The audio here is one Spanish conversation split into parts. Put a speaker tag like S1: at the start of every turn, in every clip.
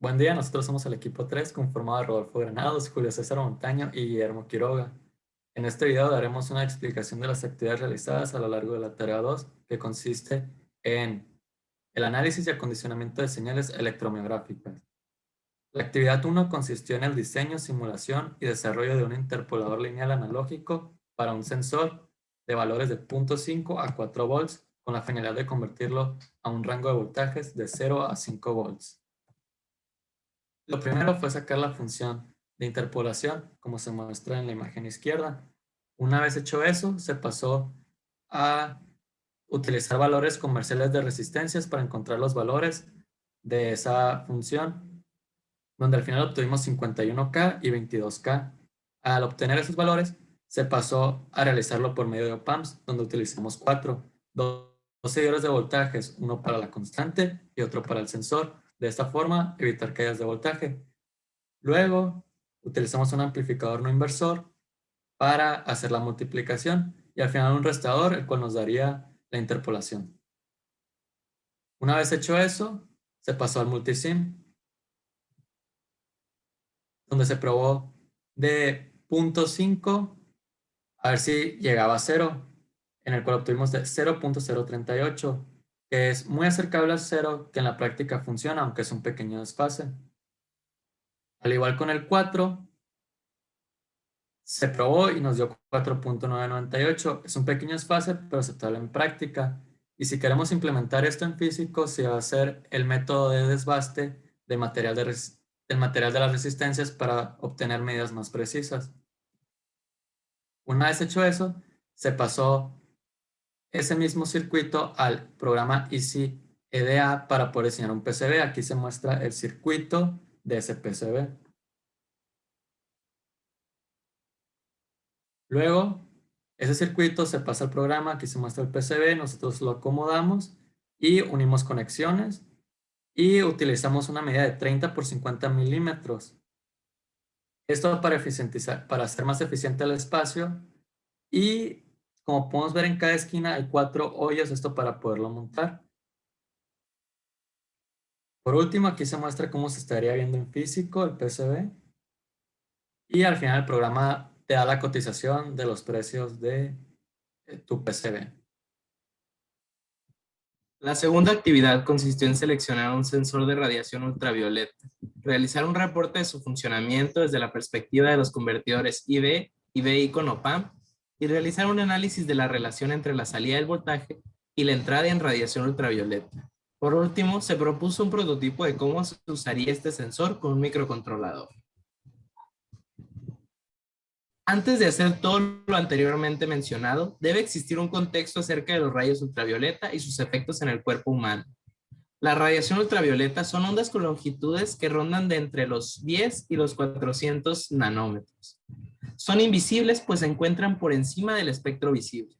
S1: Buen día, nosotros somos el equipo 3 conformado de Rodolfo Granados, Julio César Montaño y Guillermo Quiroga. En este video daremos una explicación de las actividades realizadas a lo largo de la tarea 2, que consiste en el análisis y acondicionamiento de señales electromiográficas. La actividad 1 consistió en el diseño, simulación y desarrollo de un interpolador lineal analógico para un sensor de valores de 0.5 a 4 volts con la finalidad de convertirlo a un rango de voltajes de 0 a 5 volts. Lo primero fue sacar la función de interpolación, como se muestra en la imagen izquierda. Una vez hecho eso, se pasó a utilizar valores comerciales de resistencias para encontrar los valores de esa función, donde al final obtuvimos 51K y 22K. Al obtener esos valores, se pasó a realizarlo por medio de op-amps, donde utilizamos dos seguidores de voltajes, uno para la constante y otro para el sensor. De esta forma, evitar caídas de voltaje. Luego, utilizamos un amplificador no inversor para hacer la multiplicación y al final un restaurador, el cual nos daría la interpolación. Una vez hecho eso, se pasó al multisim, donde se probó de 0.5 a ver si llegaba a 0, en el cual obtuvimos de 0.038, que es muy acercable al 0, que en la práctica funciona, aunque es un pequeño desfase. Al igual con el 4, se probó y nos dio 4.998. Es un pequeño desfase, pero aceptable en práctica. Y si queremos implementar esto en físico, se va a hacer el método de desbaste del material de las resistencias para obtener medidas más precisas. Una vez hecho eso, se pasó ese mismo circuito al programa Easy EDA para poder diseñar un PCB. Aquí se muestra el circuito de ese PCB. Luego, ese circuito se pasa al programa, aquí se muestra el PCB, nosotros lo acomodamos y unimos conexiones y utilizamos una medida de 30 por 50 milímetros. Esto para hacer más eficiente el espacio y como podemos ver en cada esquina hay 4 hoyos, esto para poderlo montar. Por último, aquí se muestra cómo se estaría viendo en físico el PCB y al final el programa te da la cotización de los precios de tu PCB.
S2: La segunda actividad consistió en seleccionar un sensor de radiación ultravioleta, realizar un reporte de su funcionamiento desde la perspectiva de los convertidores IB y BI con op-amp y realizar un análisis de la relación entre la salida del voltaje y la entrada en radiación ultravioleta. Por último, se propuso un prototipo de cómo se usaría este sensor con un microcontrolador. Antes de hacer todo lo anteriormente mencionado, debe existir un contexto acerca de los rayos ultravioleta y sus efectos en el cuerpo humano. La radiación ultravioleta son ondas con longitudes que rondan de entre los 10 y los 400 nanómetros. Son invisibles pues se encuentran por encima del espectro visible.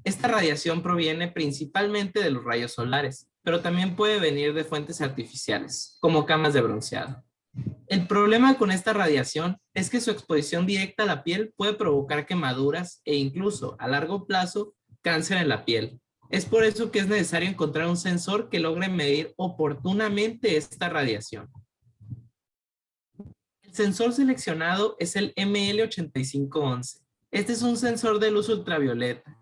S2: Esta radiación proviene principalmente de los rayos solares, pero también puede venir de fuentes artificiales, como camas de bronceado. El problema con esta radiación es que su exposición directa a la piel puede provocar quemaduras e incluso, a largo plazo, cáncer en la piel. Es por eso que es necesario encontrar un sensor que logre medir oportunamente esta radiación. El sensor seleccionado es el ML8511. Este es un sensor de luz ultravioleta.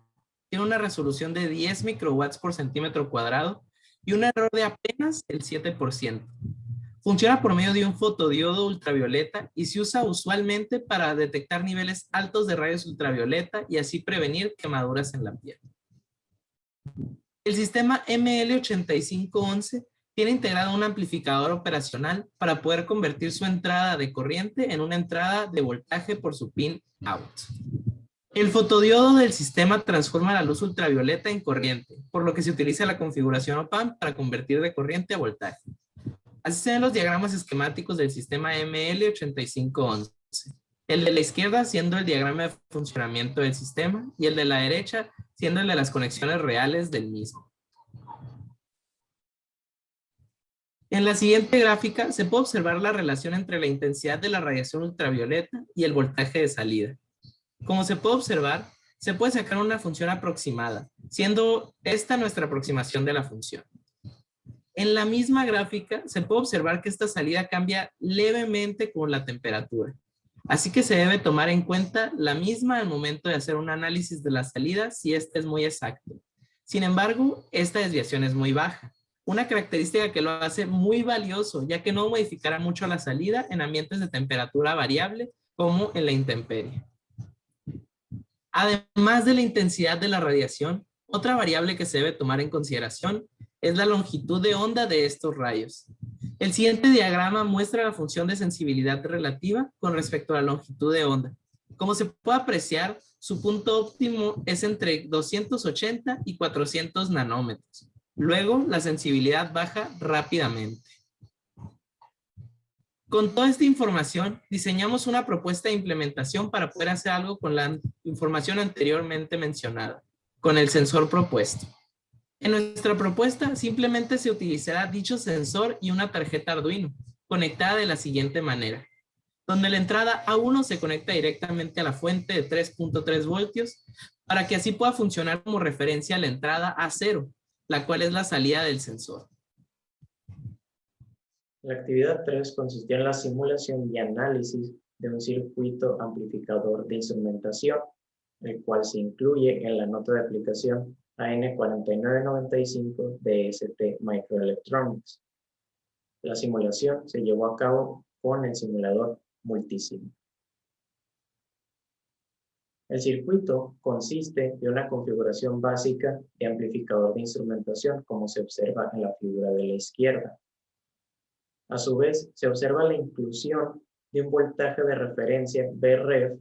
S2: Tiene una resolución de 10 microwatts por centímetro cuadrado y un error de apenas el 7%. Funciona por medio de un fotodiodo ultravioleta y se usa usualmente para detectar niveles altos de rayos ultravioleta y así prevenir quemaduras en la piel. El sistema ML8511 tiene integrado un amplificador operacional para poder convertir su entrada de corriente en una entrada de voltaje por su pin out. El fotodiodo del sistema transforma la luz ultravioleta en corriente, por lo que se utiliza la configuración op-amp para convertir de corriente a voltaje. Así se ven los diagramas esquemáticos del sistema ML8511. El de la izquierda siendo el diagrama de funcionamiento del sistema y el de la derecha siendo el de las conexiones reales del mismo. En la siguiente gráfica se puede observar la relación entre la intensidad de la radiación ultravioleta y el voltaje de salida. Como se puede observar, se puede sacar una función aproximada, siendo esta nuestra aproximación de la función. En la misma gráfica se puede observar que esta salida cambia levemente con la temperatura. Así que se debe tomar en cuenta la misma al momento de hacer un análisis de la salida si este es muy exacto. Sin embargo, esta desviación es muy baja. Una característica que lo hace muy valioso, ya que no modificará mucho la salida en ambientes de temperatura variable como en la intemperie. Además de la intensidad de la radiación, otra variable que se debe tomar en consideración es la longitud de onda de estos rayos. El siguiente diagrama muestra la función de sensibilidad relativa con respecto a la longitud de onda. Como se puede apreciar, su punto óptimo es entre 280 y 400 nanómetros. Luego, la sensibilidad baja rápidamente. Con toda esta información, diseñamos una propuesta de implementación para poder hacer algo con la información anteriormente mencionada, con el sensor propuesto. En nuestra propuesta, simplemente se utilizará dicho sensor y una tarjeta Arduino, conectada de la siguiente manera, donde la entrada A1 se conecta directamente a la fuente de 3.3 voltios, para que así pueda funcionar como referencia a la entrada A0, la cual es la salida del sensor.
S3: La actividad 3 consistía en la simulación y análisis de un circuito amplificador de instrumentación, el cual se incluye en la nota de aplicación AN4995 de ST Microelectronics. La simulación se llevó a cabo con el simulador Multisim. El circuito consiste de una configuración básica de amplificador de instrumentación, como se observa en la figura de la izquierda. A su vez, se observa la inclusión de un voltaje de referencia Vref,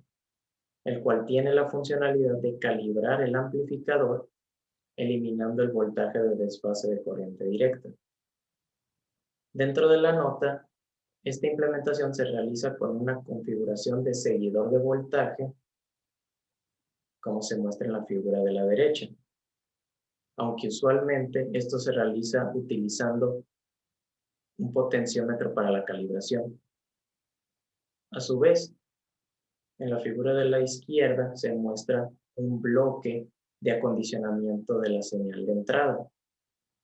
S3: el cual tiene la funcionalidad de calibrar el amplificador, eliminando el voltaje de desfase de corriente directa. Dentro de la nota, esta implementación se realiza con una configuración de seguidor de voltaje, como se muestra en la figura de la derecha, aunque usualmente esto se realiza utilizando un potenciómetro para la calibración. A su vez, en la figura de la izquierda se muestra un bloque de acondicionamiento de la señal de entrada.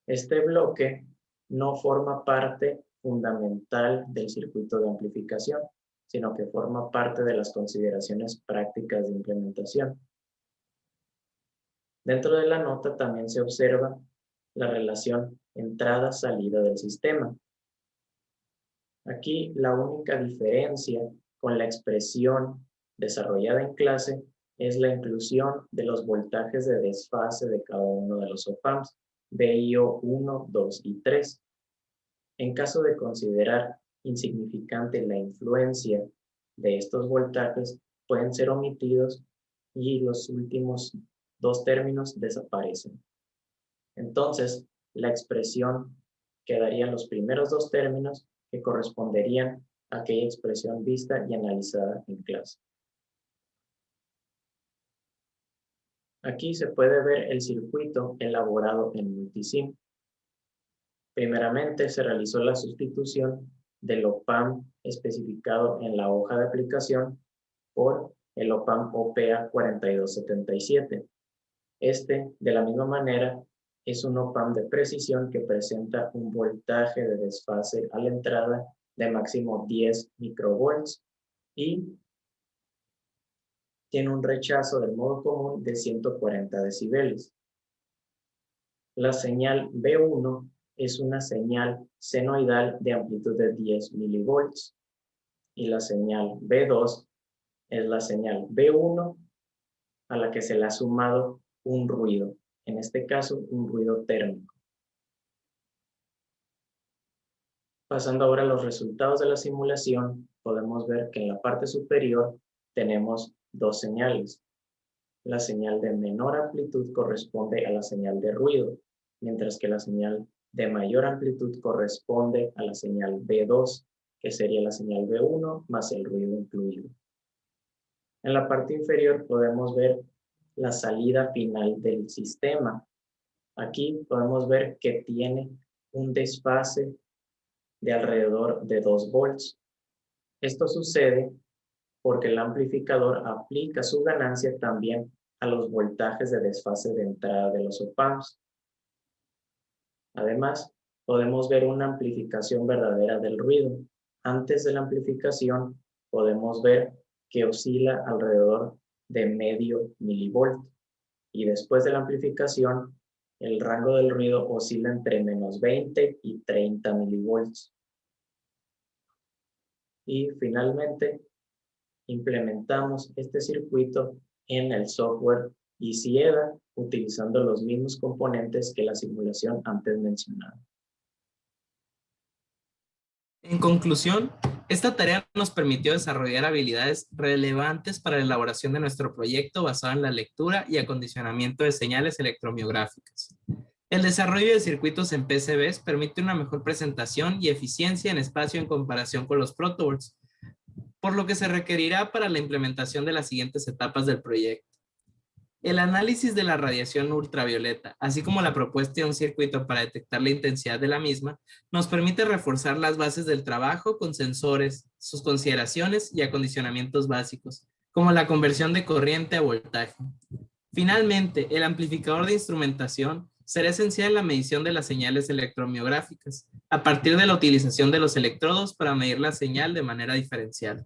S3: Este bloque no forma parte fundamental del circuito de amplificación, sino que forma parte de las consideraciones prácticas de implementación. Dentro de la nota también se observa la relación entrada-salida del sistema. Aquí la única diferencia con la expresión desarrollada en clase es la inclusión de los voltajes de desfase de cada uno de los op-amps, VIO 1, 2 y 3. En caso de considerar insignificante la influencia de estos voltajes, pueden ser omitidos y los últimos dos términos desaparecen. Entonces, la expresión quedaría en los primeros dos términos que corresponderían a aquella expresión vista y analizada en clase. Aquí se puede ver el circuito elaborado en Multisim. Primeramente se realizó la sustitución del op-amp especificado en la hoja de aplicación por el op-amp OPA 4277. Este, de la misma manera, es un op-amp de precisión que presenta un voltaje de desfase a la entrada de máximo 10 microvolts y tiene un rechazo del modo común de 140 decibeles. La señal B1 es una señal senoidal de amplitud de 10 milivolts y la señal B2 es la señal B1 a la que se le ha sumado un ruido, en este caso un ruido térmico. Pasando ahora a los resultados de la simulación, podemos ver que en la parte superior tenemos dos señales. La señal de menor amplitud corresponde a la señal de ruido, mientras que la señal de mayor amplitud corresponde a la señal B2, que sería la señal B1 más el ruido incluido. En la parte inferior podemos ver la salida final del sistema. Aquí podemos ver que tiene un desfase de alrededor de 2 volts. Esto sucede porque el amplificador aplica su ganancia también a los voltajes de desfase de entrada de los op-amps. Además, podemos ver una amplificación verdadera del ruido. Antes de la amplificación, podemos ver que oscila alrededor de medio milivoltio. Y después de la amplificación, el rango del ruido oscila entre menos 20 y 30 milivoltios. Y finalmente, implementamos este circuito en el software EasyEDA utilizando los mismos componentes que la simulación antes mencionada.
S2: En conclusión, esta tarea nos permitió desarrollar habilidades relevantes para la elaboración de nuestro proyecto basado en la lectura y acondicionamiento de señales electromiográficas. El desarrollo de circuitos en PCBs permite una mejor presentación y eficiencia en espacio en comparación con los protoboards, por lo que se requerirá para la implementación de las siguientes etapas del proyecto. El análisis de la radiación ultravioleta, así como la propuesta de un circuito para detectar la intensidad de la misma, nos permite reforzar las bases del trabajo con sensores, sus consideraciones y acondicionamientos básicos, como la conversión de corriente a voltaje. Finalmente, el amplificador de instrumentación será esencial en la medición de las señales electromiográficas, a partir de la utilización de los electrodos para medir la señal de manera diferencial.